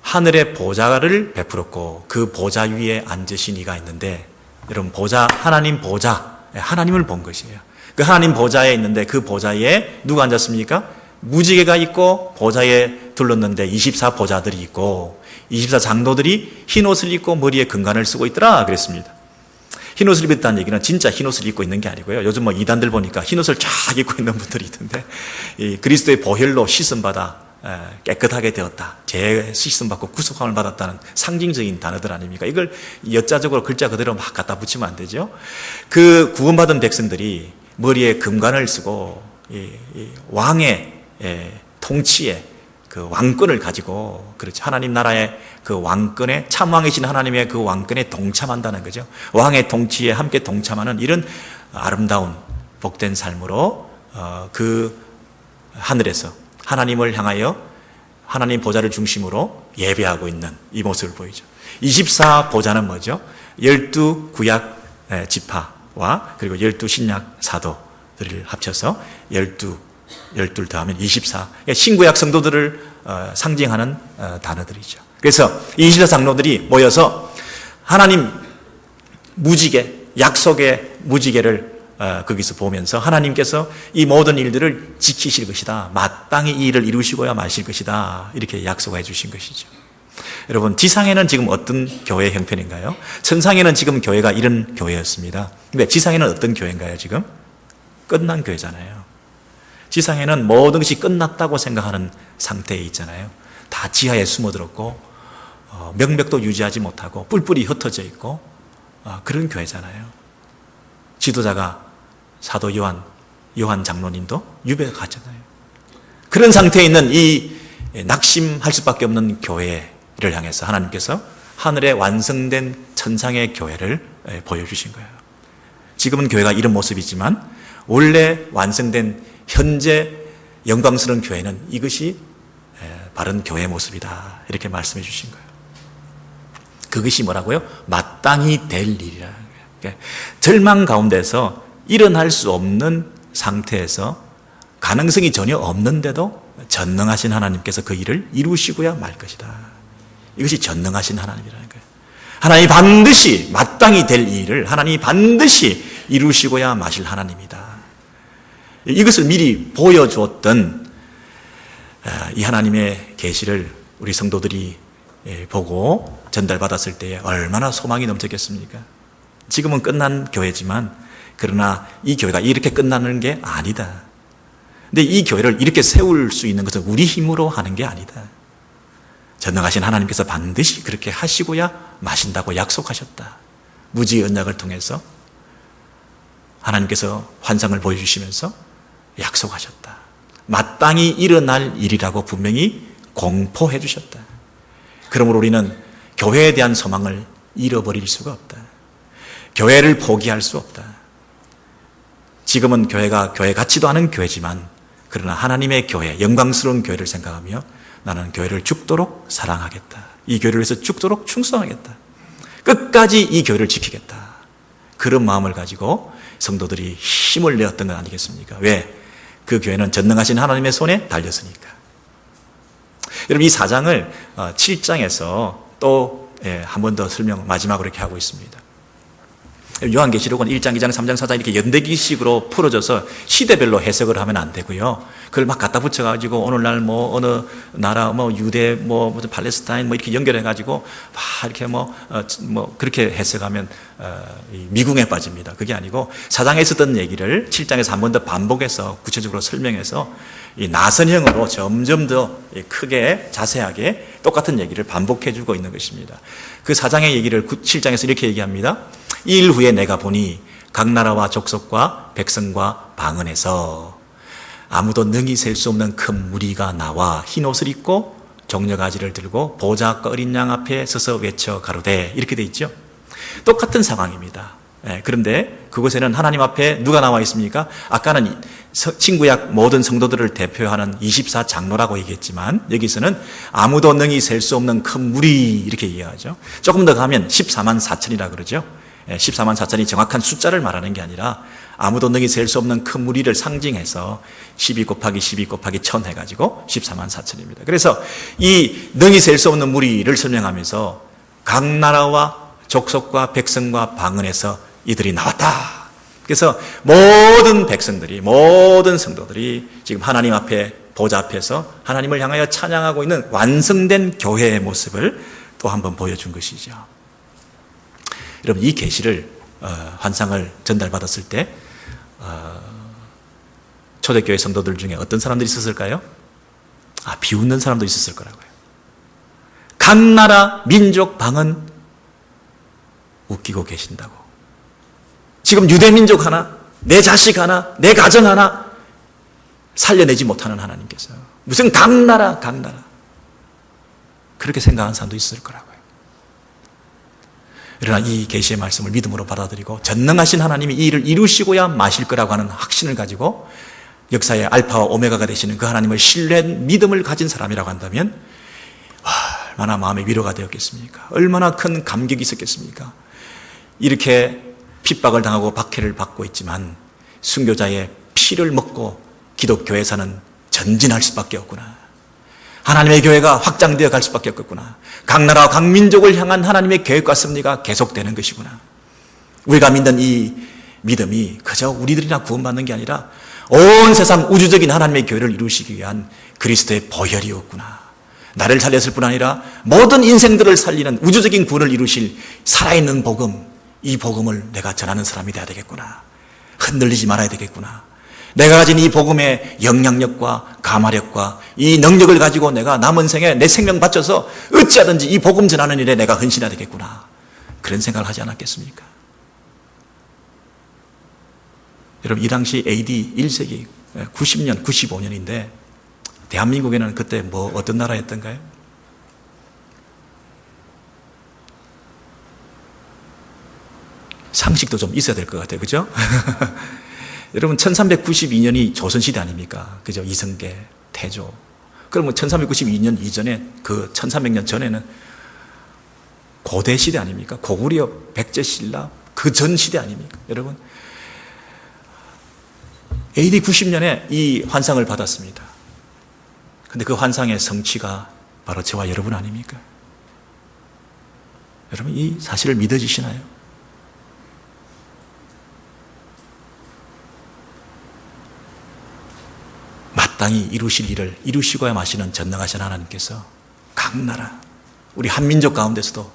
하늘의 보좌를 베풀었고 그 보좌 위에 앉으신 이가 있는데, 여러분 보좌, 하나님 보좌, 하나님을 본 것이에요. 그 하나님 보좌에 있는데 그 보좌에 누가 앉았습니까? 무지개가 있고 보좌에 둘렀는데 24보좌들이 있고 24장로들이 흰옷을 입고 머리에 금관을 쓰고 있더라 그랬습니다. 흰옷을 입었다는 얘기는 진짜 흰옷을 입고 있는 게 아니고요. 요즘 이단들 보니까 흰옷을 쫙 입고 있는 분들이 있던데, 이 그리스도의 보혈로 씻음받아 깨끗하게 되었다, 씻음받고 구속함을 받았다는 상징적인 단어들 아닙니까? 이걸 여자적으로 글자 그대로 막 갖다 붙이면 안 되죠. 그 구원받은 백성들이 머리에 금관을 쓰고 이 왕의 통치에 그 왕권을 가지고, 그렇죠, 하나님 나라의 그 왕권에, 참왕이신 하나님의 그 왕권에 동참한다는 거죠. 왕의 통치에 함께 동참하는 이런 아름다운 복된 삶으로 그 하늘에서 하나님을 향하여 하나님 보좌를 중심으로 예배하고 있는 이 모습을 보이죠. 24 보좌는 뭐죠? 12 구약 지파와 그리고 12 신약 사도들을 합쳐서 12 더하면 24. 신구약 성도들을 상징하는 단어들이죠. 그래서 24 장로들이 모여서 하나님 무지개, 약속의 무지개를 거기서 보면서 하나님께서 이 모든 일들을 지키실 것이다. 마땅히 이 일을 이루시고야 마실 것이다. 이렇게 약속해 주신 것이죠. 여러분, 지상에는 지금 어떤 교회 형편인가요? 천상에는 지금 교회가 이런 교회였습니다. 근데 지상에는 어떤 교회인가요, 지금? 끝난 교회잖아요. 지상에는 모든 것이 끝났다고 생각하는 상태에 있잖아요. 다 지하에 숨어들었고, 명맥도 유지하지 못하고, 뿔뿔이 흩어져 있고, 그런 교회잖아요. 지도자가 사도 요한 장로님도 유배가 갔잖아요. 그런 상태에 있는 이 낙심할 수밖에 없는 교회를 향해서 하나님께서 하늘에 완성된 천상의 교회를 보여주신 거예요. 지금은 교회가 이런 모습이지만 원래 완성된 현재 영광스러운 교회는 이것이 바른 교회의 모습이다. 이렇게 말씀해 주신 거예요. 그것이 뭐라고요? 마땅히 될 일이라는 거예요. 절망 가운데서 일어날 수 없는 상태에서 가능성이 전혀 없는데도 전능하신 하나님께서 그 일을 이루시고야 말 것이다. 이것이 전능하신 하나님이라는 거예요. 하나님이 반드시 마땅히 될 일을 하나님이 반드시 이루시고야 마실 하나님이다. 이것을 미리 보여주었던 이 하나님의 계시를 우리 성도들이 보고 전달받았을 때에 얼마나 소망이 넘쳤겠습니까? 지금은 끝난 교회지만 그러나 이 교회가 이렇게 끝나는 게 아니다. 근데 이 교회를 이렇게 세울 수 있는 것은 우리 힘으로 하는 게 아니다. 전능하신 하나님께서 반드시 그렇게 하시고야 마신다고 약속하셨다. 무지의 언약을 통해서 하나님께서 환상을 보여주시면서 약속하셨다. 마땅히 일어날 일이라고 분명히 공포해 주셨다. 그러므로 우리는 교회에 대한 소망을 잃어버릴 수가 없다. 교회를 포기할 수 없다. 지금은 교회가 교회 같지도 않은 교회지만 그러나 하나님의 교회, 영광스러운 교회를 생각하며 나는 교회를 죽도록 사랑하겠다. 이 교회를 위해서 죽도록 충성하겠다. 끝까지 이 교회를 지키겠다. 그런 마음을 가지고 성도들이 힘을 내었던 건 아니겠습니까? 왜? 그 교회는 전능하신 하나님의 손에 달렸으니까. 여러분, 이 4장을 7장에서 또 한 번 더 설명 마지막으로 이렇게 하고 있습니다. 요한계시록은 1장, 2장, 3장, 4장 이렇게 연대기식으로 풀어져서 시대별로 해석을 하면 안 되고요. 그걸 막 갖다 붙여가지고 오늘날 뭐 어느 나라, 뭐 유대, 뭐 팔레스타인 뭐 이렇게 연결해가지고 막 이렇게 뭐 그렇게 해석하면 미궁에 빠집니다. 그게 아니고 4장에 있었던 얘기를 7장에서 한 번 더 반복해서 구체적으로 설명해서 이 나선형으로 점점 더 크게 자세하게 똑같은 얘기를 반복해주고 있는 것입니다. 그 4장의 얘기를 7장에서 이렇게 얘기합니다. 이 일 후에 내가 보니 각 나라와 족속과 백성과 방언에서 아무도 능히 셀 수 없는 큰 무리가 나와 흰 옷을 입고 종려가지를 들고 보좌 앞과 어린 양 앞에 서서 외쳐 가로되, 이렇게 돼 있죠. 똑같은 상황입니다. 그런데 그곳에는 하나님 앞에 누가 나와 있습니까? 아까는 신구약 모든 성도들을 대표하는 24 장로라고 얘기했지만 여기서는 아무도 능히 셀 수 없는 큰 무리, 이렇게 이해하죠. 조금 더 가면 14만 4천이라 그러죠. 14만 4천이 정확한 숫자를 말하는 게 아니라 아무도 능히 셀 수 없는 큰 무리를 상징해서 12 곱하기 12 곱하기 1000 해가지고 14만 4천입니다. 그래서 이 능히 셀 수 없는 무리를 설명하면서 각 나라와 족속과 백성과 방언에서 이들이 나왔다. 그래서 모든 백성들이, 모든 성도들이 지금 하나님 앞에, 보좌 앞에서 하나님을 향하여 찬양하고 있는 완성된 교회의 모습을 또 한번 보여준 것이죠. 여러분, 이 계시를 환상을 전달받았을 때 초대교회 성도들 중에 어떤 사람들이 있었을까요? 비웃는 사람도 있었을 거라고요. 각 나라, 민족, 방언 웃기고 계신다고. 지금 유대민족 하나, 내 자식 하나, 내 가정 하나 살려내지 못하는 하나님께서 무슨 각 나라 그렇게 생각하는 사람도 있을 거라고요. 그러나 이 계시의 말씀을 믿음으로 받아들이고 전능하신 하나님이 이 일을 이루시고야 마실 거라고 하는 확신을 가지고 역사의 알파와 오메가가 되시는 그 하나님을 신뢰한 믿음을 가진 사람이라고 한다면 얼마나 마음의 위로가 되었겠습니까? 얼마나 큰 감격이 있었겠습니까? 이렇게 핍박을 당하고 박해를 받고 있지만 순교자의 피를 먹고 기독교회사는 전진할 수밖에 없구나. 하나님의 교회가 확장되어 갈 수밖에 없겠구나. 각 나라와 각 민족을 향한 하나님의 계획과 섭리가 계속되는 것이구나. 우리가 믿는 이 믿음이 그저 우리들이나 구원받는 게 아니라 온 세상 우주적인 하나님의 교회를 이루시기 위한 그리스도의 보혈이었구나. 나를 살렸을 뿐 아니라 모든 인생들을 살리는 우주적인 구원을 이루실 살아있는 복음, 이 복음을 내가 전하는 사람이 되어야 되겠구나. 흔들리지 말아야 되겠구나. 내가 가진 이 복음의 영향력과 가마력과 이 능력을 가지고 내가 남은 생에 내 생명 바쳐서 어찌하든지 이 복음 전하는 일에 내가 헌신해야 되겠구나. 그런 생각을 하지 않았겠습니까? 여러분, 이 당시 AD 1세기 90년, 95년인데 대한민국에는 그때 어떤 나라였던가요? 상식도 좀 있어야 될 것 같아요. 그죠? 여러분, 1392년이 조선시대 아닙니까? 그죠? 이성계, 태조. 그러면 1392년 이전에 그 1300년 전에는 고대시대 아닙니까? 고구려, 백제신라, 그 전 시대 아닙니까? 여러분, AD 90년에 이 환상을 받았습니다. 근데 그 환상의 성취가 바로 저와 여러분 아닙니까? 여러분, 이 사실을 믿어지시나요? 마땅히 이루실 일을 이루시고야 마시는 전능하신 하나님께서 각 나라, 우리 한민족 가운데서도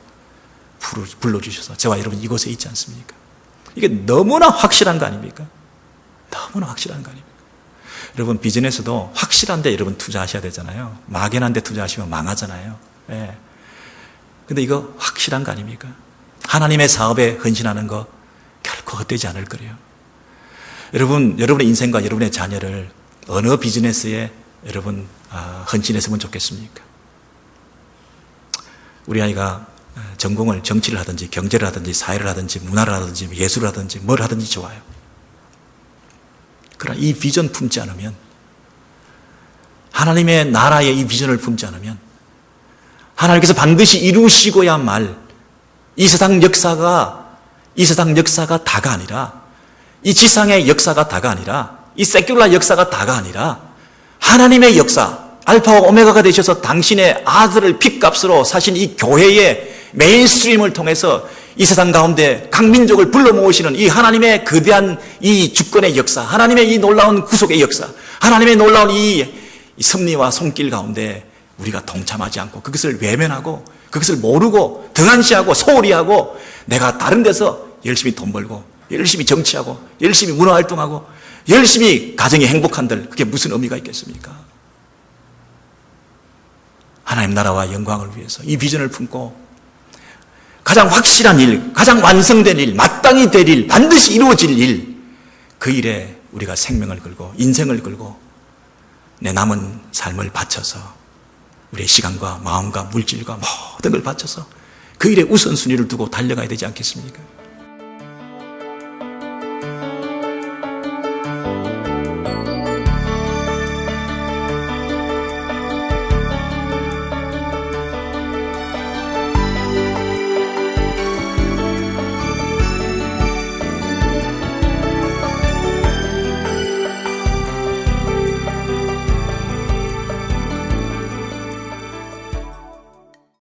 불러주셔서 저와 여러분 이곳에 있지 않습니까? 이게 너무나 확실한 거 아닙니까? 너무나 확실한 거 아닙니까? 여러분, 비즈니스도 확실한 데 여러분 투자하셔야 되잖아요. 막연한 데 투자하시면 망하잖아요. 예. 근데 이거 확실한 거 아닙니까? 하나님의 사업에 헌신하는 거 결코 헛되지 않을 거예요. 여러분, 여러분의 인생과 여러분의 자녀를 어느 비즈니스에 여러분 헌신했으면 좋겠습니까? 우리 아이가 전공을 정치를 하든지 경제를 하든지 사회를 하든지 문화를 하든지 예술을 하든지 뭘 하든지 좋아요. 그러나 이 비전 품지 않으면, 하나님의 나라의 이 비전을 품지 않으면 하나님께서 반드시 이루시고야 말 이 세상 역사가 다가 아니라, 이 지상의 역사가 다가 아니라, 이 세큘라 역사가 다가 아니라 하나님의 역사, 알파와 오메가가 되셔서 당신의 아들을 핏값으로 사신 이 교회의 메인스트림을 통해서 이 세상 가운데 각 민족을 불러 모으시는 이 하나님의 거대한 이 주권의 역사, 하나님의 이 놀라운 구속의 역사, 하나님의 놀라운 이 섭리와 손길 가운데 우리가 동참하지 않고 그것을 외면하고 그것을 모르고 등한시하고 소홀히 하고 내가 다른 데서 열심히 돈 벌고 열심히 정치하고 열심히 문화활동하고 열심히 가정이 행복한들, 그게 무슨 의미가 있겠습니까? 하나님 나라와 영광을 위해서 이 비전을 품고 가장 확실한 일, 가장 완성된 일, 마땅히 될 일, 반드시 이루어질 일, 그 일에 우리가 생명을 걸고 인생을 걸고 내 남은 삶을 바쳐서 우리의 시간과 마음과 물질과 모든 걸 바쳐서 그 일에 우선순위를 두고 달려가야 되지 않겠습니까?